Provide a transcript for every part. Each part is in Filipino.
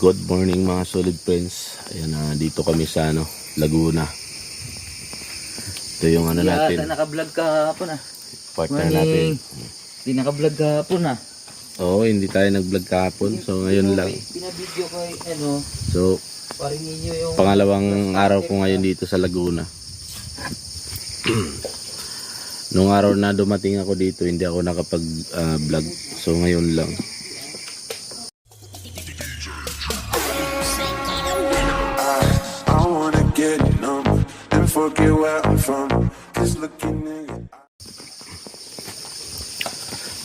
Good morning mga solid friends. Ayan na, dito kami sa Laguna. Ito yung natin. Naka-vlog kahapon Partner natin. Hindi naka-vlog kahapon Oo, hindi tayo nag-vlog kahapon. So ngayon lang. Pinabidyo ko So ninyo yung pangalawang araw ko ngayon dito sa Laguna. Nung araw na dumating ako dito, hindi ako nakapag-vlog. So ngayon lang. Forget where I'm from. Just looking at you.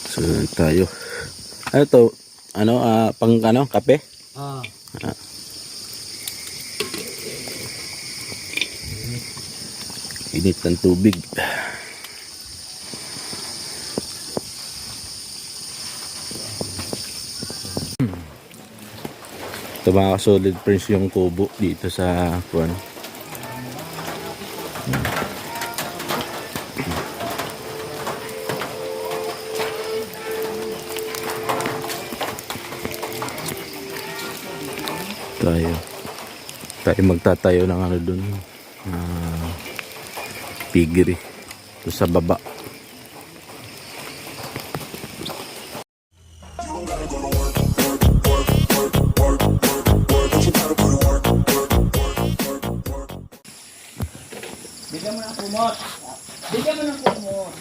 So tayo. Ano to? Pang kape? Init ng tubig. Ito mga solid friends yung kubo dito sa kuwan. Tayo magtatayo ng dun, piggery ito sa baba. Bigyan mo ng kumot. Bigyan mo ng kumot.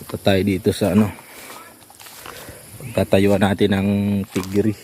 Ito tayo dito sa tatayuan natin ng piggery.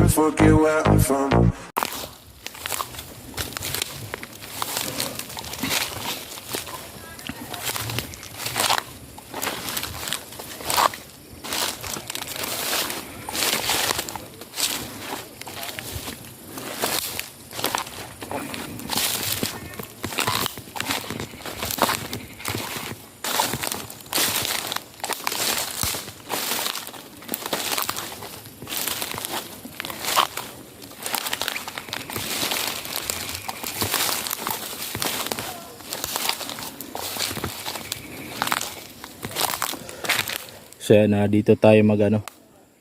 Forget where I'm from. So yan, dito tayo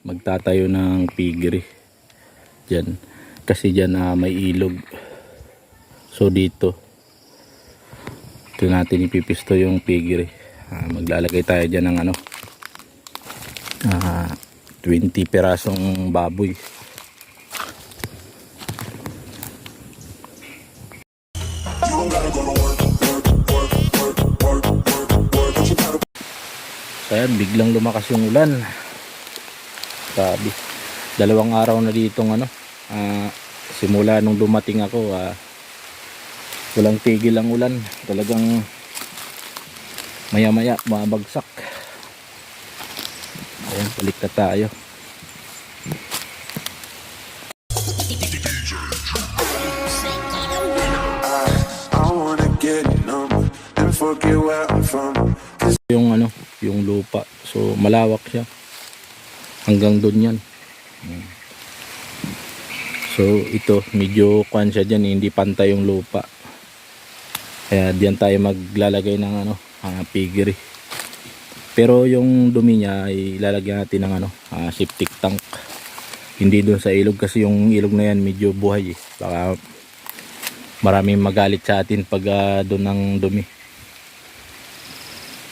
magtatayo ng piggery diyan kasi diyan may ilog. So dito natin ipipisto yung piggery. Maglalagay tayo diyan ng 20 pirasong baboy. Ayan, biglang lumakas yung ulan. Sabi, 2 araw na ditong simula nung dumating ako, walang tigil ang ulan. Talagang maya maya mabagsak. Ayan, balik na tayo. I wanna get numb and forget where I'm from. Yung lupa, so malawak siya hanggang doon yan. So ito medyo kuan siya dyan, hindi pantay yung lupa, kaya diyan tayo maglalagay ng piggery. Pero yung dumi niya ay ilalagyan natin ng septic tank, hindi doon sa ilog kasi yung ilog na yan medyo buhay baka maraming magalit sa atin pag doon ng dumi.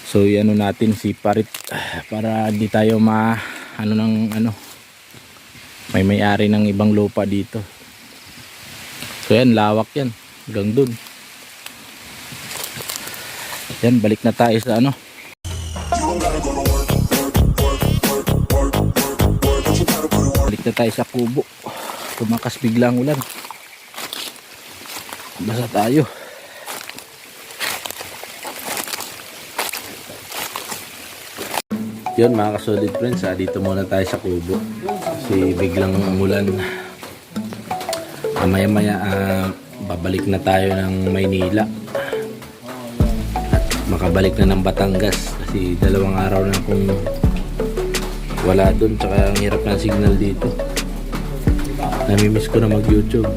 So natin siparit para di tayo may may-ari ng ibang lupa dito. So yan, lawak yan hanggang dun. Yan, balik na tayo sa balik na tayo sa kubo. Tumakas biglang ulan, basa tayo. Yun mga ka-solid friends, dito muna tayo sa kubo. Kasi biglang umulan. Maya-maya babalik na tayo ng Maynila. At makabalik na ng Batangas. Kasi 2 araw na akong wala dun. Tsaka ang hirap ng signal dito. Namimiss ko na mag-YouTube.